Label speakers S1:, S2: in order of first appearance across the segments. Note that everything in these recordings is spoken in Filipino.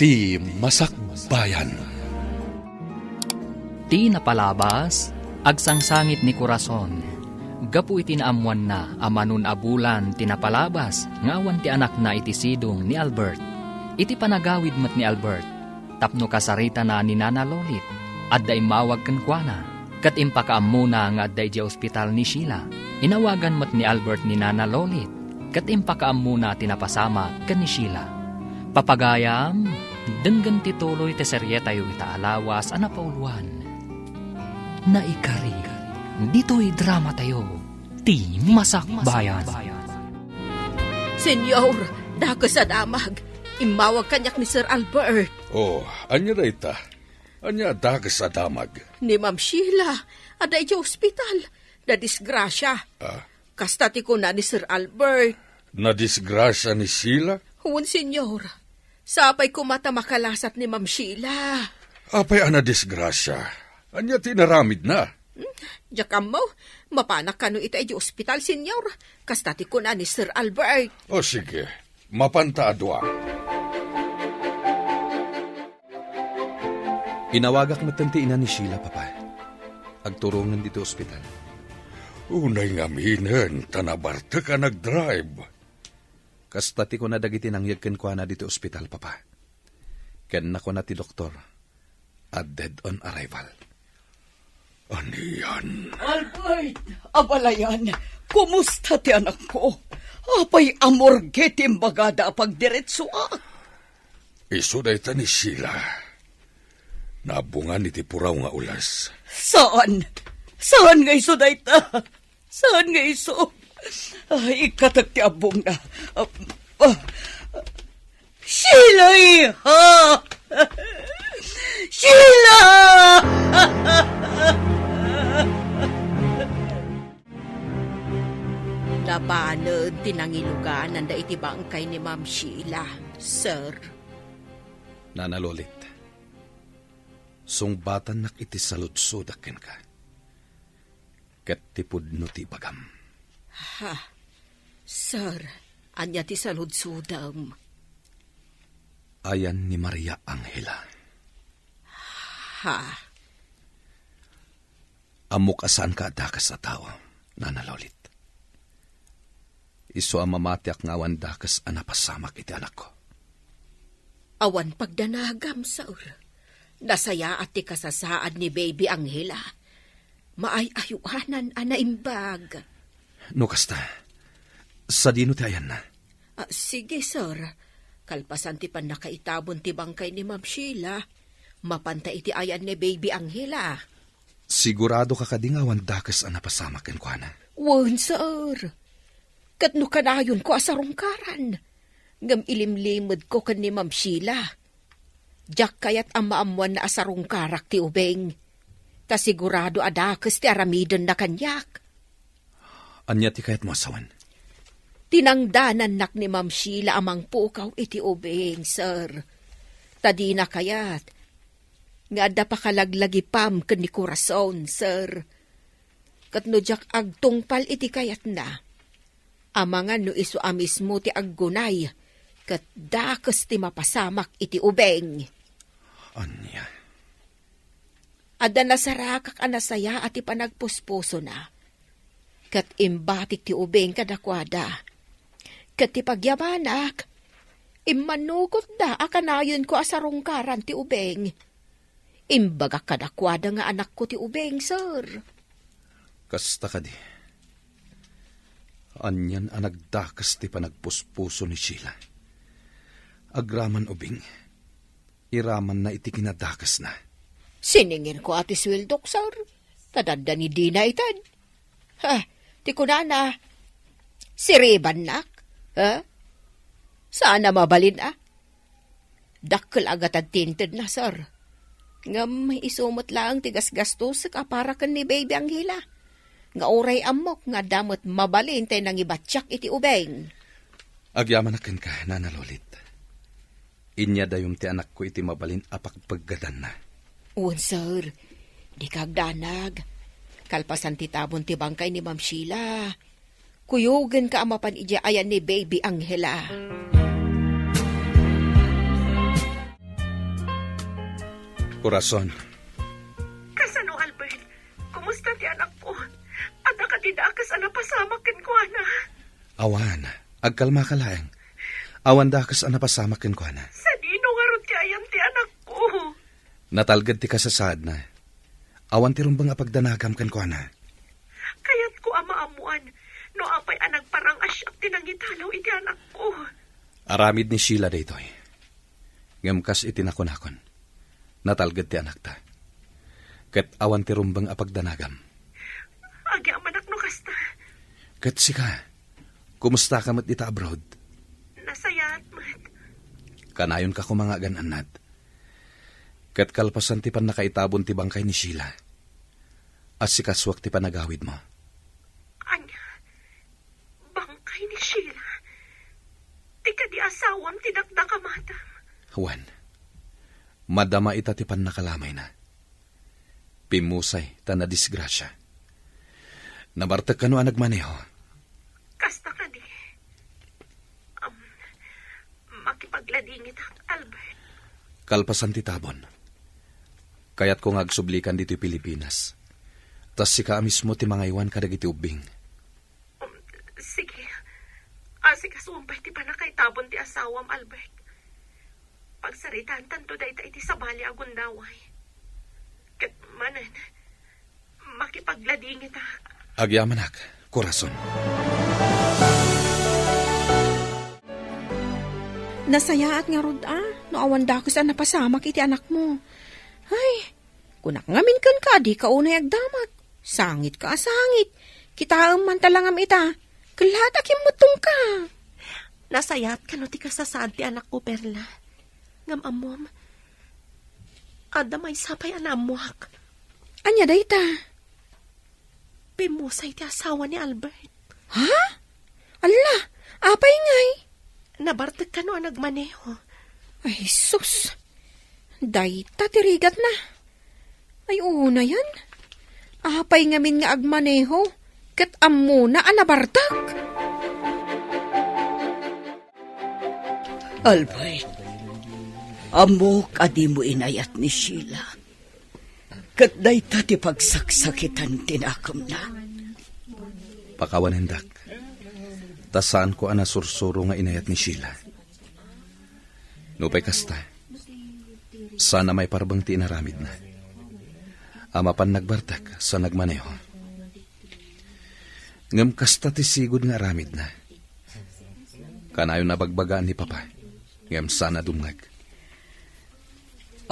S1: Ti Masakbayan.
S2: Ti napalabas, agsangsangit ni Corazon. Gapu iti naamuan na, amanun abulan tinapalabas, ngawan ti anak na iti sidong ni Albert. Iti panagawid mat ni Albert, tapno kasarita na ni Nana Lolit, adda imawag kan kuana, kat impakaamuna nga adda iti ospital ni Sheila. Inawagan mat ni Albert ni Nana Lolit, kat impakaamuna tinapasama kan ni Sheila. Papagayam, denggan ti tuloy ti serye tayo itaalawas anapauluan. Naikari, dito'y drama tayo, Ti Masakbayan.
S3: Senyor, dako sa damag. Imawag kanyak ni Sir Albert.
S1: Oh, anya na ita. Anya dagas sa damag.
S3: Ni Ma'am Sheila, ada iti ospital. Na disgrasya. Kastati ko na ni Sir Albert.
S1: Na disgrasya ni Sheila?
S3: Huwag, senyor. Sapay ko mata makalasat ni Ma'am Sheila.
S1: Apay ana disgrasya. Anya tinaramid na.
S3: Jakam mo, mapanak ka no ita iti ospital, senyor. Kastati ko na ni Sir Albert.
S1: O sige, mapanta adwa.
S4: Inawagak matanti ina ni Sheila, papa. Agturungan dito ospital.
S1: Unay ngaminan, tanabarte ka nag-drive.
S4: Kastati ko na dagiti nangyag ken kuana dito ospital, papa. Ken nako na ti doktor. A dead on arrival.
S1: Aniyan?
S5: Albert, abalayan, kumusta ti anak ko? Apay amorge ti mbagada pagdiretso
S1: Iso da ita ni Sheila. Nabungan iti puraw nga ulas.
S5: Saan? Saan nga iso dayta? Saan nga iso? Ay, ikatag ti abong na. Sheila, iha! Sheila!
S3: Labanod tinangilugan nanda iti bangkay ni Ma'am Sheila, Sir.
S4: Nana Lolit, sungbatan nak iti saludsudaken ka. Ket tipud no ti bagam.
S3: Ha, Sir, anya ti saludsudam.
S4: Ayan ni Maria Angela.
S3: Ha,
S4: Amok asan ka dakas sa tao, Nana Lolit. Iso ang mamatiak ngawan dakas anapasamak iti anak ko.
S3: awan pagdanagam, Sir. Nasaya at ti kasasaad ni Baby Angela. Maay-ayuhanan anaimbag.
S4: No kasta, sa dino ti ayan na.
S3: Sige, Sir. Kalpasan ti pan nakaitabon ti bangkay ni Ma'am Sheila. Mapanta iti ayan ni Baby Angela.
S4: Sigurado ka kadingawan dakas anapasamak ken kuana.
S3: Wan, Sir. Katno kanayon ko asarungkaran. Ngam ilimlimod ko kan ni Ma'am Sheila. Diyak kayat ang maamuan na asarungkarak ti ubeng. Ta sigurado adakas ti aramidon na kanyak.
S4: Anya ti kayat mo asawan?
S3: Tinangdanan nak ni Ma'am Sheila amang pukaw iti ubeng, Sir. Tadi na kayat. Nga da pa kalaglagi pam ken ni Corazon, Sir. Katno diyak agtungpal iti kayat na. Amangan no iso amismo ti aggunay. Kat dakas ti mapasamak iti ubeng.
S4: Anya?
S3: Adda nasarakak anasaya at ipanagpuspuso na. Kat imbatik ti ubeng kadakwada. Kat ti pagyamanak, imanugot da akanayon ko asarungkaran ti ubeng. Imbaga kadakwada nga anak ko ti ubeng, Sir.
S4: Kasta ka di. Anyan ang nagdakas ti panagpuspuso ni Sheila. Agraman ubing, iraman na iti kinadakas na.
S3: Siningin ko ati swildok, Sir. Tadanda ni Dina itan. Ha, ti kunana. Si Reban nak. Ha? Saan na mabalin Dakkel agad tinted na, Sir. Ngam isumot lang tigas gastos ka para kan ni Baby Angela. Nga oray amok nga damot mabalin tayo nang ibatsak iti ubeng.
S4: Agyaman akin ka, Nana Lolit. Inya dayong ti anak ko iti mabalin apagpaggadan na.
S3: Uwan, Sir. Di kagdanag. Kalpasan ti tabon ti bangkay ni Ma'am Sheila. Kuyugan ka amapan ija ayan ni Baby Angela.
S4: Corazon,
S6: Kasano, Albert? Kumusta ti anak ko? At nakatidakas ang napasamakin ko, ana.
S4: awan, agkalma ka laeng. Awan dakas ang napasamak ko na.
S6: Sa dino nga ron ti ayan ti anak ko.
S4: Natalgad ti kasasad na. Awan ti rumbang apagdanagam kan ko na.
S6: Kaya't ko amaamuan. No apay anag parang asyak tinangitalaw iti anak ko.
S4: Aramid ni Sheila daytoy. Ngamkas itinakon-akon. Natalgad ti anak ta. Ket awan ti rumbang apagdanagam.
S6: Agi ang manak no kasta.
S4: Ket sika, kumusta ka mat ita abroad?
S6: Nasayat mat.
S4: Kanayon ka kumangagan anad. Ket kalpasan ti pan nakaitabon ti bangkay ni Sheila. As sikaswak ti panagawid mo.
S6: Anya, bangkay ni Sheila. Ti kadi asawam ti dakdakamata.
S4: Juan, madama ita ti pan nakalamay na. Pimusay ta na disgrasya. Nabartag ka no ang nagmaneho.
S6: Kasta ka di. Makipagladingit ang Albert.
S4: Kalpasan ti tabon. Kaya't kung agsublikan dito'y Pilipinas. Tas sika mismo ti mga iwan kadagiti ubing.
S6: Sige. Asikasumpay ti panakay tabon ti asawam, Albert. Pagsaritan tanto da iti sabali agundaway. Ket manan, makipagladingit ang
S4: Agyamanak, Corazon.
S3: Nasayaat nga rod no awan dakos ang napasamak iti anak mo. Ay, kunak ngamin kan ka, di ka unay agdamat. Sangit ka asangit. Kita man talangam ita. Kalata kimutong ka.
S6: nasayat ka no ti kasasad ti anak ko, Perla. Ngam amom, adamay sapay anamuak.
S3: Anya dayta?
S6: Pimusay ti asawa ni Albert.
S3: Ha? Ala, apay ngay.
S6: Nabartag ka no ang nagmaneho.
S3: Ay, sus. Dayta, tirigat na. Ay, una yan. Apay ngamin nga agmaneho. Kat amuna anabartag.
S5: Albert, amok adi mo inayat ni Sheila. Kat dayta ti pagsaksakitan tinakam na.
S4: Pakawan hendak. Tasaan ko ana sursuro nga inayat ni Sheila. Nupay kasta. Sana may parbang ti inaramid na. Amapan nagbartak sa nagmaneho. Ngam kasta ti sigod nga aramid na. Kanayon na bagbagaan ni Papa. Ngam sana dumngag.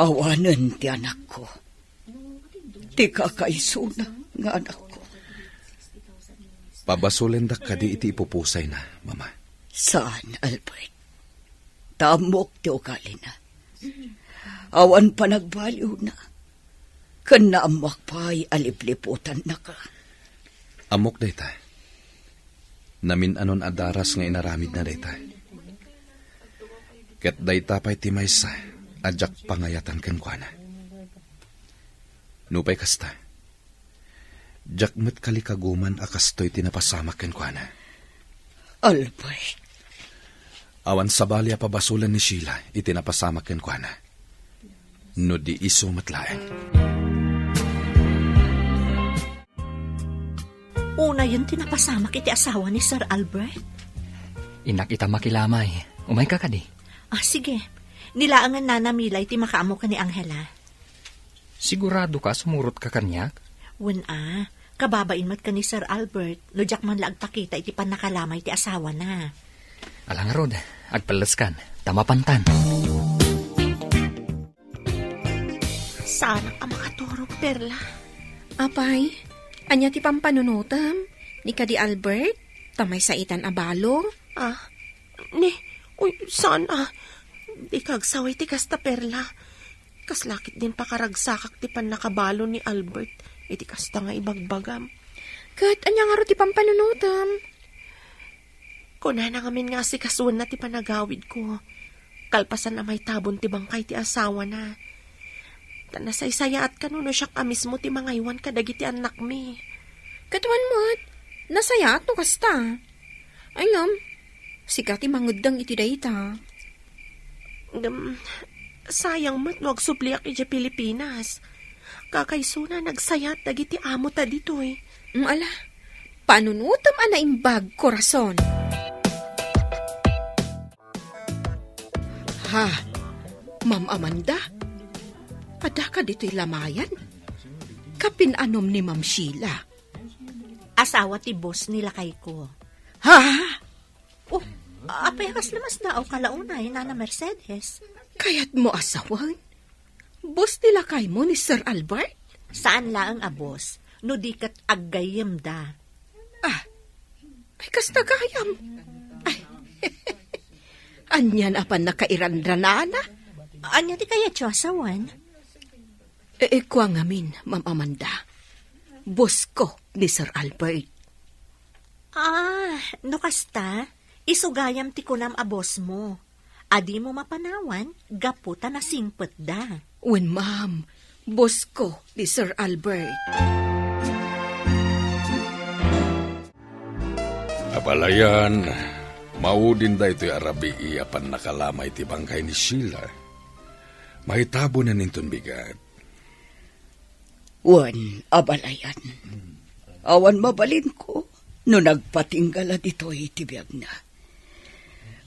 S5: Awanan ti anak ko. Ti kakaisuna nga anak ko.
S4: Pabasulendak ka di iti ipupusay na, Mama.
S5: Saan, Albert? Tamok ti ugali na. Awan pa nagbaliw na. Kanaamak pa'y alipliputan na ka.
S4: Amok dayta. Namin anon adaras nga inaramid na dayta. Ket dayta pa'y timaysa, adyak pangayatan ken kuana. Nupay kasta. Jakmet kalikaguman akastoy tinapasamak ken kuana.
S5: Albert,
S4: Awan sabali a pabasulan ni Sheila itinapasamak ken kuana. No di iso matlaeng.
S6: Una yun tinapasamak iti asawa ni Sir Albert.
S2: Inak ita makilamay. Umay ka kadi.
S6: Sige. Nilaangan na namilay ti makaamo ka ni Angela.
S2: Sigurado ka sumurot ka kanyak?
S6: Kababain mat ka ni Sir Albert. Lujak man laag pakita iti panakalamay ti asawa na.
S2: Alang rod, agpalaskan, tamapantan.
S6: Sana ka makaturog, Perla.
S3: Apay, anya ti pampanunutam. Ni ka di Albert, tamay sa itan abalo.
S6: Sana. Di kagsaway ti kasta, Perla. Kaslakit din pakaragsakak ti panakabalo ni Albert. Iti kasta nga ibagbagam.
S3: Kat, anya nga ro ti pampanunutam.
S6: Kuna na ngamin nga si kasuan na ti panagawid ko. Kalpasan na may tabon ti bangkay ti asawa na. Tanasaysaya at kanuno siya ka mismo ti mga iwan kadagiti anak mi.
S3: Katuan mo't, nasayat no kasta. Ay ngam, sikat ti mangudang iti dayta.
S6: Sayang mat wag supliak iti Pilipinas. Kakaysuna nagsayat dagiti amo ta ditoy.
S3: Ala, panunutam anaimbag, korason. Ha, Ma'am Amanda? Ada ka dito'y lamayan? Kapinanom ni Ma'am Sheila.
S7: Asawa ti boss nila kay ko.
S3: Ha?
S7: Oh, apekas lamas na o kalaunay na Mercedes.
S3: Kaya't mo asawan? Boss nila kay mo ni Sir Albert?
S7: Saan laang a boss? No di kat aggayem da.
S3: Ah, ay kastagayam. Ay, anyan apan nakairanranana?
S7: Anya ti kaya tiyo asawan?
S3: Kwa ngamin, Ma'am Amanda. Boss ko ni Sir Albert.
S7: No kasta, isugayam ti kunam a boss mo. Adi mo mapanawan, gaputa na singpet da.
S3: Wen, ma'am, boss ko ni Sir Albert.
S1: Abalayan, maudin da ito'y arabi iyapan nakalamay ti bangkay ni Sheila. Mahitabo na ninton bigat.
S5: Wan, abalayan. Awan mabalin ko, no nagpatinggala dito itibiyag na.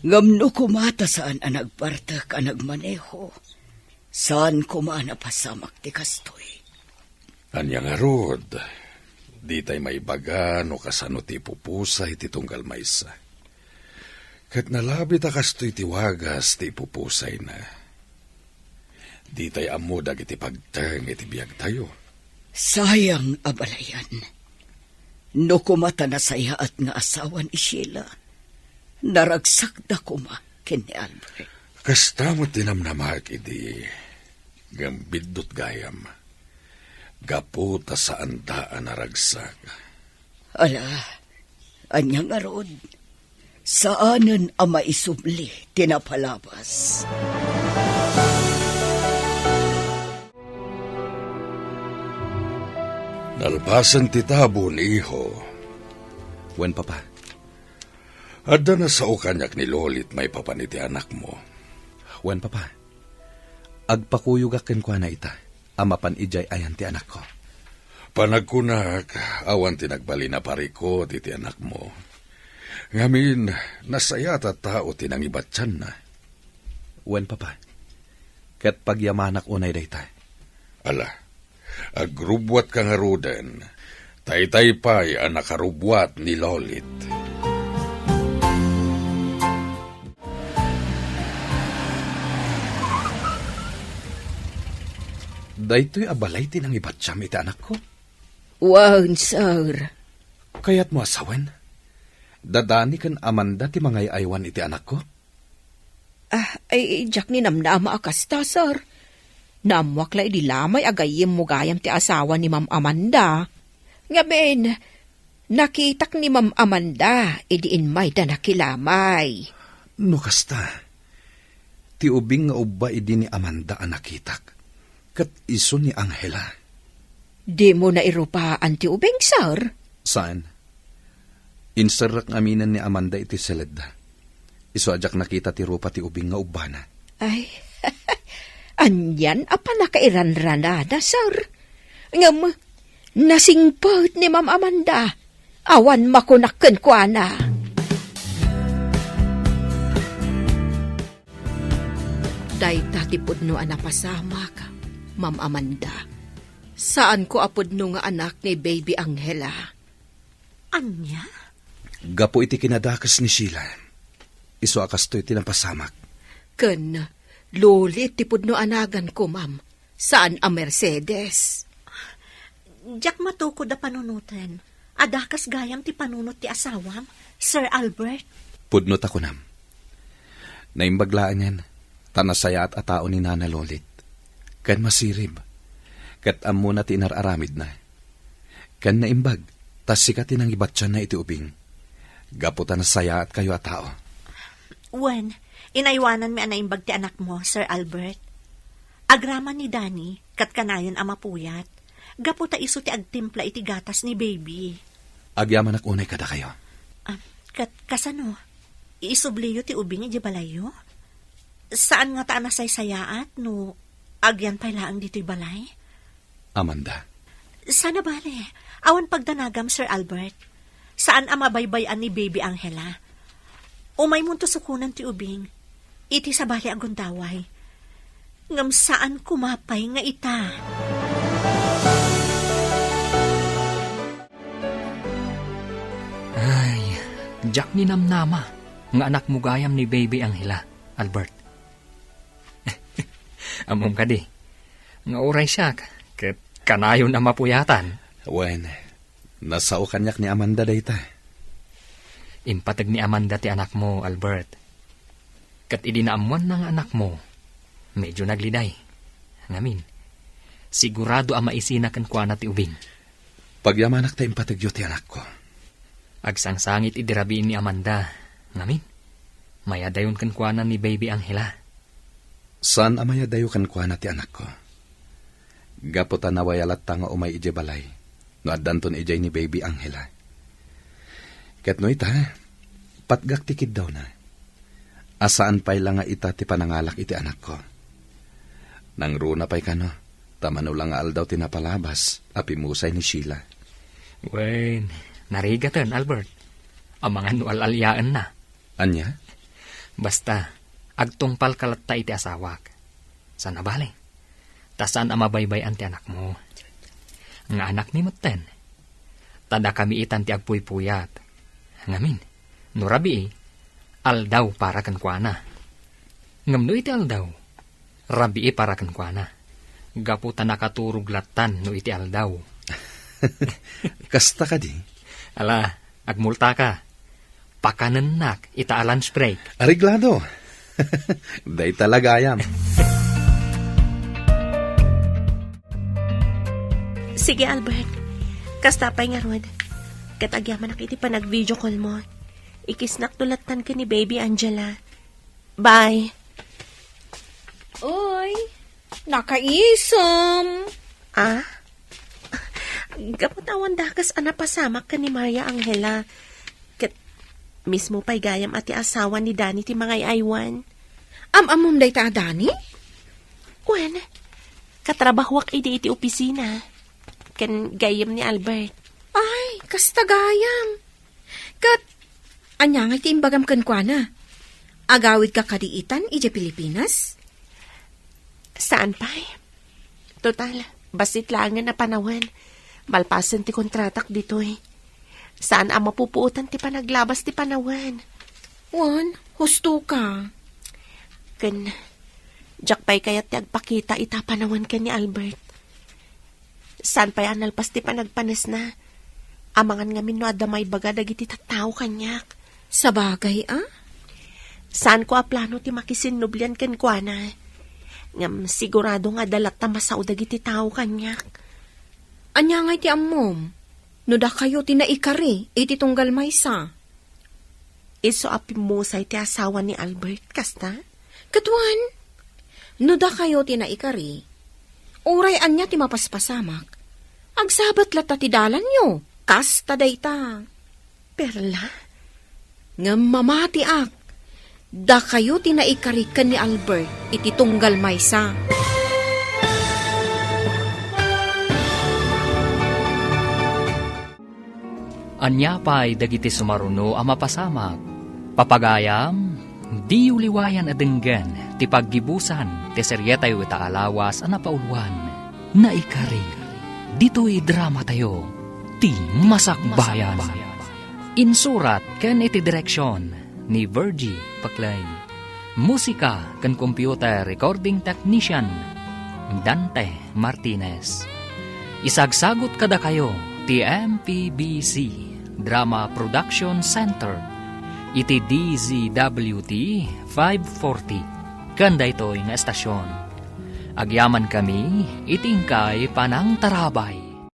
S5: Ngamno kumata saan ang nagpartak ang nagmaneho. Saan kumana pasamak ti kastoy.
S1: Anya nga rod, di tay may baga no kasano ti pupusay ti tunggal maysa. Kat nalabi ta kastoy ti wagas ti pupusay na. Di tay amudag iti pagteng iti biyag tayo.
S5: Sayang, abalayan. No kumata na saya at nga asawan ni Sheila. Naragsak na kuma ken ni Albert.
S1: Kasta mo tinamnamak iti gambidot gayam. Gaputa sa andaan naragsak.
S5: Ala, anya nga rod. Saanan ang maisubli tinapalabas.
S1: Nalbasan ti tabo ni iho.
S4: Wen, papa.
S1: Adda na sa ukanyak ni Lolit may papaniti anak mo.
S4: Wen, papa. Agpakuyugakin ko na ita. Amapan ijay ayan ti anak ko.
S1: Panagkunak, awan tinagbali na pariko ti anak mo. Ngamin, nasaya ta tao tinang ibatsan na.
S4: Wen, papa. Kat pagyamanak unay dayta.
S1: Ala, agrubwat kang haruden. Taytay pa'y ang nakarubwat ni Lolit.
S4: Daytoy abalay tinang ibatsyam iti anak ko.
S3: Wan, sir.
S4: Kaya't mo asawen. Dadani kan Amanda ti mga aywan iti anak ko.
S3: Ay, jak ni namnama akasta, sir. Namwakla di lamay agayim mo gayam ti asawa ni Ma'am Amanda. Ngamen, nakitak ni Ma'am Amanda, idiin may da nakilamay.
S4: No kasta. Ti ubing nga ubba idi ni Amanda ang nakitak. Kat iso ni Angela.
S3: Di mo na irupaan ti ubing, sir?
S4: Saan? Insarak aminan ni Amanda iti seleda. Iso ajak nakita ti rupa ti ubing nga ubana.
S3: Ay, anyan apa nakairanranada, sir? Ngam, nasingpot ni Ma'am Amanda. Awan makunakken kwa na. Day tatipod no anapasamak, Ma'am Amanda. Saan ko apod no nga anak ni Baby Angela?
S7: Anya?
S4: Gapo iti kinadakas ni Sheila. Iso akastoy tinapasamak.
S3: Ken, lulit tipod no anagan ko, ma'am. Saan ang Mercedes?
S7: Diyak matukod da panunutan. Adakas gayam ti panunot ti asawam, Sir Albert.
S4: Pudnot ako nam. Naimbaglaan yan. Tanasaya at atao ni Nana Lolit. Kan masirib. Kat amo na tinararamid na. Kan naimbag. Tas sikatin ang ibatyan na iti ubing. Gaputan na saya at kayo at tao.
S7: Wen, inaywanan mi anaimbag ti anak mo, Sir Albert. Agraman ni Danny, kat kanayon ang mapuyat. Gaputa iso ti agtimpla iti gatas ni baby.
S4: Agyaman ak unay kada kayo.
S7: Kasano? Iisubliyo ti ubing iti balayo? Saan nga taan nasaysayaat no agyan pa laang dito'y balay?
S4: Amanda,
S7: Sana bale, awan pagdanagam, Sir Albert. Saan ang mabaybayan ni Baby Angela? Umay munto sukunan ti ubing, iti sa bali agundaway. Ngam saan kumapay nga ita?
S2: Ay, Jack ni Namnama, nga anak mo gayam ni Baby Angela, Albert. Amom ka di, nga oray siya, ket kanayon na mapuyatan.
S4: wen, nasao kanyak ni Amanda dayta.
S2: Impatag ni Amanda ti anak mo, Albert. Kat idinaamuan ng anak mo, medyo nagliday. Ngamin, sigurado ang maisinakan ko na ti ubing.
S4: Pagyamanak ta impatagyo ti anak ko.
S2: Agsangsangit idirabiin ni Amanda. Ngamin, mayadayon kan kuana ni Baby Angela.
S4: Saan amaya dayo kan kuana ti anak ko? Gaputa nawayalat ta nga umay ije balay, no addanton ijay ni Baby Angela. Ket no ita, patgak tikid daw na. Asaan pa'y lang nga ita ti panangalak iti anak ko. Nang runa pa'y kano, tamano lang nga aldaw tinapalabas, apimusay ni Sheila.
S2: Wen, narigatan, Albert. Ang mga nualalyaan na.
S4: Anya?
S2: Basta, agtungpal kalatta iti asawak. Sana bali. Tasan ang mabaybayan ti anak mo. Nga anak ni Muten. Tada kami itan ti agpuy-puyat. Ngamin, nurabi aldaw para kan kuana. Ngam no iti aldaw, rabi para kan kuana. Gaputa nakaturog latan no iti aldaw.
S4: Kasta ka di?
S2: Ala, agmulta ka. Pakanenak, ita a lunch break.
S4: Ariglado. Day talagayam.
S6: Sige, Albert. Kastapay nga rod. Katagyaman na kiti pa nag-video call mo. Ikisnak tulatan ka ni Baby Angela. Bye.
S3: Oy, nakaisom.
S6: Ah? Kapatawan dakas anapasamak ka ni Maria Angela. Kat mismo pa'y gayam ati asawa ni Danny ti mga iaywan.
S3: Amamom day ta, Dani?
S6: Wen, katrabahwak iti opisina. Kan gayam ni Albert.
S3: Ay, kastagayam. Kat, anya nga iti imbagam kan kwa na. Agawid ka kadiitan, ije Pilipinas?
S6: Saan pa? Total, basit lang nga na panawan. Malpasan ti kontratak dito eh. Saan ang mapupuutan ti panaglabas ti panawan?
S3: Wan, husto ka.
S6: Kan, jak pa'y kaya't ti agpakita ita panawan ka ni Albert. Saan pa'y analpas ti panagpanes na? Amangan nga no adamay baga dagiti tattao kanyak.
S3: Sa bagay, ah?
S6: Saan ko aplano ti makisinublian ken kwa na? Ngam sigurado nga dalat ta masaw dagiti tao kanyak.
S3: Anya nga iti ammom. No da kayo tinaikari, iti tunggal maysa.
S6: Iso apimusay ti asawa ni Albert, kasta?
S3: Katuan, no da kayo tinaikari, uray anya ti mapaspasamak. Agsabat lata ti dalan nyo, kasta dayta.
S6: Perla?
S3: Nga mamati ak, da kayo tinaikarikan ni Albert, iti tunggal maysa.
S2: Anya pa'y dagiti sumaruno ang mapasamak. Papagayam, di uliwayan adenggan, ti paggibusan, ti seryetay wita alawas ang napauluan. Naikari, dito'y drama tayo, ti Masakbayan. Insurat ken iti direksyon ni Virgie Paclay. Musika ken computer recording technician Dante Martinez. Isagsagot kada kayo ti MPBC Drama Production Center iti DZWT 540 kanda ito'y nga estasyon. Agyaman kami itingkay panang tarabay